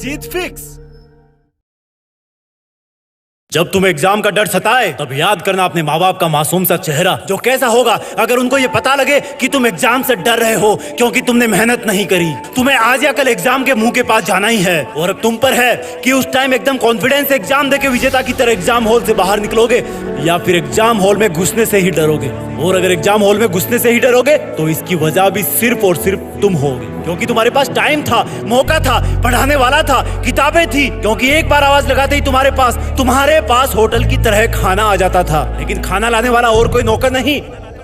जीत fix. जब तुम्हें exam का डर सताए तब याद करना अपने माँ बाप का मासूम सा चेहरा, जो कैसा होगा अगर उनको ये पता लगे कि तुम एग्जाम से डर रहे हो क्योंकि तुमने मेहनत नहीं करी। तुम्हें आज या कल एग्जाम के मुंह के पास जाना ही है और अब तुम पर है कि उस टाइम एकदम कॉन्फिडेंस से एग्जाम देके विजेता की तरह एग्जाम हॉल से बाहर निकलोगे या फिर एग्जाम हॉल में घुसने से ही डरोगे। और अगर एग्जाम हॉल में घुसने से ही डरोगे तो इसकी वजह भी सिर्फ और सिर्फ तुम होगे, क्योंकि तुम्हारे पास टाइम था, मौका था, पढ़ाने वाला था, किताबें थी, क्योंकि एक बार आवाज लगाते ही तुम्हारे पास होटल की तरह खाना आ जाता था। लेकिन खाना लाने वाला और कोई नौकर नहीं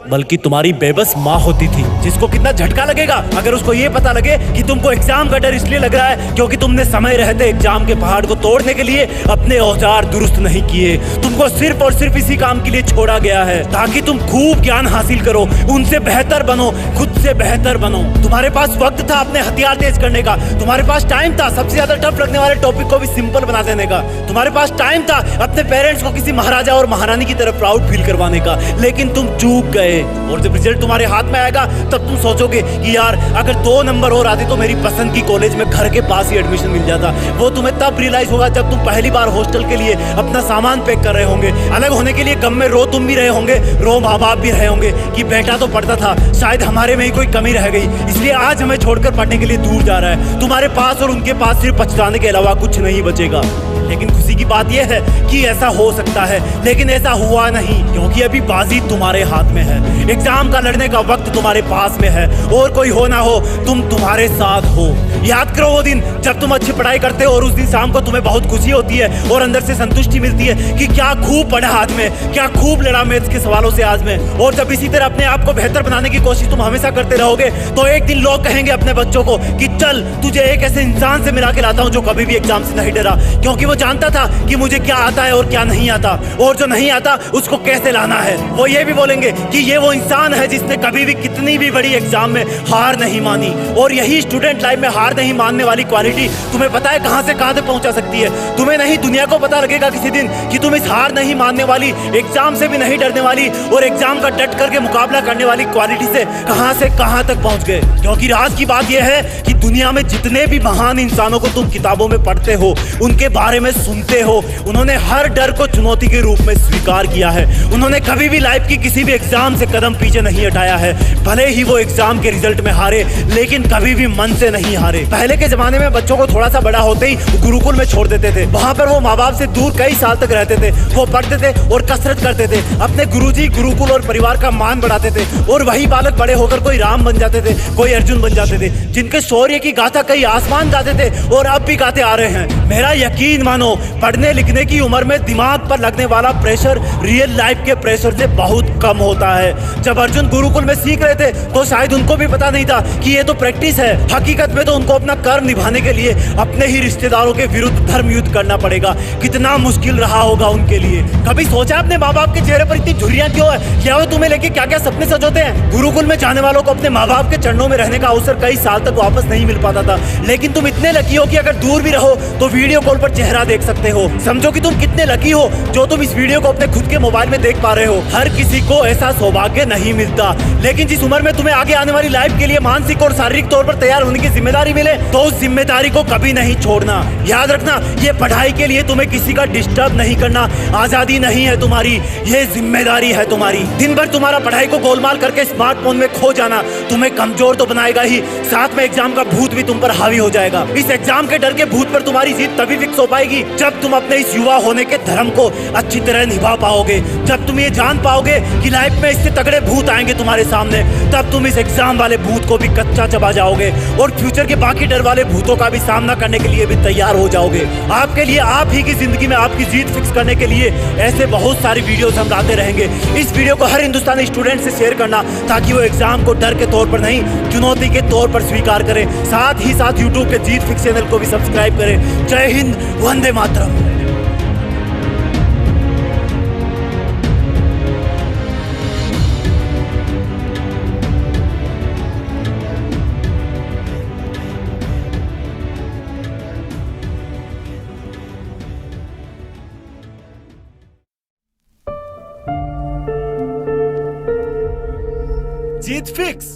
बल्कि तुम्हारी बेबस माँ होती थी, जिसको कितना झटका लगेगा अगर उसको ये पता लगे कि तुमको एग्जाम का डर इसलिए लग रहा है क्योंकि तुमने समय रहते एग्जाम के पहाड़ को तोड़ने के लिए अपने औजार दुरुस्त नहीं किए। तुमको सिर्फ और सिर्फ इसी काम के लिए छोड़ा गया है ताकि तुम खूब ज्ञान हासिल करो, उनसे बेहतर बनो, खुद से बेहतर बनो। तुम्हारे पास वक्त था अपने हथियार तेज करने का, तुम्हारे पास टाइम था सबसे ज्यादा टफ लगने वाले टॉपिक को भी सिंपल बना देने का, तुम्हारे पास टाइम था अपने पेरेंट्स को किसी महाराजा और महारानी की तरह प्राउड फील करवाने का, लेकिन तुम चूक गए। और जब रिजल्ट तुम्हारे हाथ में आएगा तब तुम सोचोगे कि यार अगर 2 नंबर और आते तो मेरी पसंद की कॉलेज में घर के पास ही एडमिशन मिल जाता। वो तुम्हें तब रियलाइज होगा जब तुम पहली बार हॉस्टल के लिए अपना सामान पैक कर रहे होंगे। अलग होने के लिए गम में रो तुम भी रहे होंगे, रो माँ बाप भी रहे होंगे कि बेटा तो पढ़ता था, शायद हमारे में ही कोई कमी रह गई इसलिए आज हमें छोड़कर पढ़ने के लिए दूर जा रहा है। तुम्हारे पास और उनके पास सिर्फ पछताने के अलावा कुछ नहीं बचेगा। लेकिन खुशी की बात यह है कि ऐसा हो सकता है, लेकिन ऐसा हुआ नहीं क्योंकि अभी बाजी तुम्हारे हाथ में है। एग्जाम का लड़ने का वक्त तुम्हारे पास में है और कोई हो ना हो तुम तुम्हारे साथ हो। याद करो वो दिन जब तुम अच्छी पढ़ाई करते हो और उस दिन शाम को तुम्हें बहुत खुशी होती है और अंदर से संतुष्टि मिलती है कि क्या खूब पढ़ा आज में, क्या खूब लड़ा मैथ्स के सवालों से आज में। और जब इसी तरह अपने आप को बेहतर बनाने की कोशिश तुम हमेशा करते रहोगे तो एक दिन लोग कहेंगे अपने बच्चों को कि चल तुझे एक ऐसे इंसान से मिला के लाता हूँ जो कभी भी एग्जाम से नहीं डरा, क्योंकि वो जानता था कि मुझे क्या आता है और क्या नहीं आता, और जो नहीं आता उसको कैसे लाना है। वो ये भी बोलेंगे कि ये वो इंसान है जिसने कभी भी कितनी भी बड़ी एग्जाम में हार नहीं मानी। और यही स्टूडेंट लाइफ में हार नहीं मानने वाली क्वालिटी तुम्हें पता है कहां से कहां तक पहुंचा सकती है। तुम्हें नहीं दुनिया को पता लगेगा किसी दिन कि तुम इस हार नहीं मानने वाली, एग्जाम से भी नहीं डरने वाली और एग्जाम का डट करके मुकाबला करने वाली क्वालिटी से कहां तक पहुंच गए। क्योंकि राज की बात यह है कि दुनिया में जितने भी महान इंसानों को तुम किताबों में पढ़ते हो, उनके बारे में सुनते हो, उन्होंने हर डर को चुनौती के रूप में स्वीकार किया है। उन्होंने कभी भी लाइफ की किसी भी एग्जाम से कदम पीछे नहीं हटाया है। भले ही वो एग्जाम के रिजल्ट में हारे लेकिन कभी भी मन से नहीं हारे। पहले के जमाने में बच्चों को थोड़ा सा बड़ा होते ही गुरुकुल में छोड़ देते थे, वहां पर वो माँ बाप से दूर कई साल तक रहते थे, वो पढ़ते थे और कसरत करते थे, अपने गुरुजी, गुरुकुल और परिवार का मान बढ़ाते थे। और वही बालक बड़े होकर कोई राम बन जाते थे, कोई अर्जुन बन जाते थे, जिनके शौर्य की गाथा कई आसमान गाते थे और अब भी गाते आ रहे हैं। मेरा यकीन मानो पढ़ने लिखने की उम्र में दिमाग पर लगने वाला प्रेशर रियल लाइफ के प्रेशर से बहुत कम होता है। जब अर्जुन गुरुकुल में सीख रहे थे तो शायद उनको भी पता नहीं था कि ये तो प्रैक्टिस है, हकीकत में तो उनको अपना कर्म निभाने के लिए अपने ही रिश्तेदारों के विरुद्ध धर्म युद्ध करना पड़ेगा। कितना मुश्किल रहा होगा उनके लिए। कभी सोचा अपने माँ बाप के चेहरे पर इतनी झुर्रियां क्यों है? क्या वो तुम्हें लेके क्या क्या सपने सजोते हैं? गुरुकुल में जाने वालों को अपने माँ बाप के चरणों में रहने का अवसर कई साल तक वापस नहीं मिल पाता था, लेकिन तुम इतने लकी हो कि अगर दूर भी रहो तो वीडियो कॉल पर चेहरा देख सकते हो। समझो कि तुम कितने लकी हो जो तुम इस वीडियो को अपने खुद के मोबाइल में देख पा रहे हो। हर किसी को ऐसा सौभाग्य नहीं मिलता, लेकिन जिस उम्र में तुम्हें आगे आने वाली लाइफ के लिए मानसिक और शारीरिक तौर पर तैयार होने की जिम्मेदारी मिले तो उस जिम्मेदारी को कभी नहीं छोड़ना। याद रखना, ये पढ़ाई के लिए तुम्हें किसी का डिस्टर्ब नहीं करना आजादी नहीं है तुम्हारी, ये जिम्मेदारी है तुम्हारी। दिन भर तुम्हारा पढ़ाई को गोलमाल करके स्मार्टफोन में खो जाना तुम्हें कमजोर तो बनाएगा ही, साथ में एग्जाम का भूत भी तुम पर हावी हो जाएगा। इस एग्जाम के डर के भूत पर तुम्हारी जीत तभी फिक्स हो पाएगी जब तुम अपने इस युवा होने के धर्म को अच्छी तरह निभा पाओगे, जब तुम ये जान पाओगे कि लाइफ में इससे तगड़े भूत आएंगे तुम्हारे सामने, तब तुम इस एग्जाम वाले भूत को भी कच्चा चबा जाओगे और फ्यूचर के बाकी डर वाले भूतों का भी सामना करने के लिए भी तैयार हो जाओगे। आपके लिए, आप ही की जिंदगी में आपकी जीत फिक्स करने के लिए ऐसे बहुत सारी वीडियोस हम लाते रहेंगे। इस वीडियो को हर हिंदुस्तानी स्टूडेंट से शेयर करना ताकि वो एग्जाम को डर के तौर पर नहीं, चुनौती के तौर पर स्वीकार करें। साथ ही साथ यूट्यूब के जीत फिक्स चैनल को भी सब्सक्राइब करें। जय हिंद, वंदे मातरम। जीत फिक्स।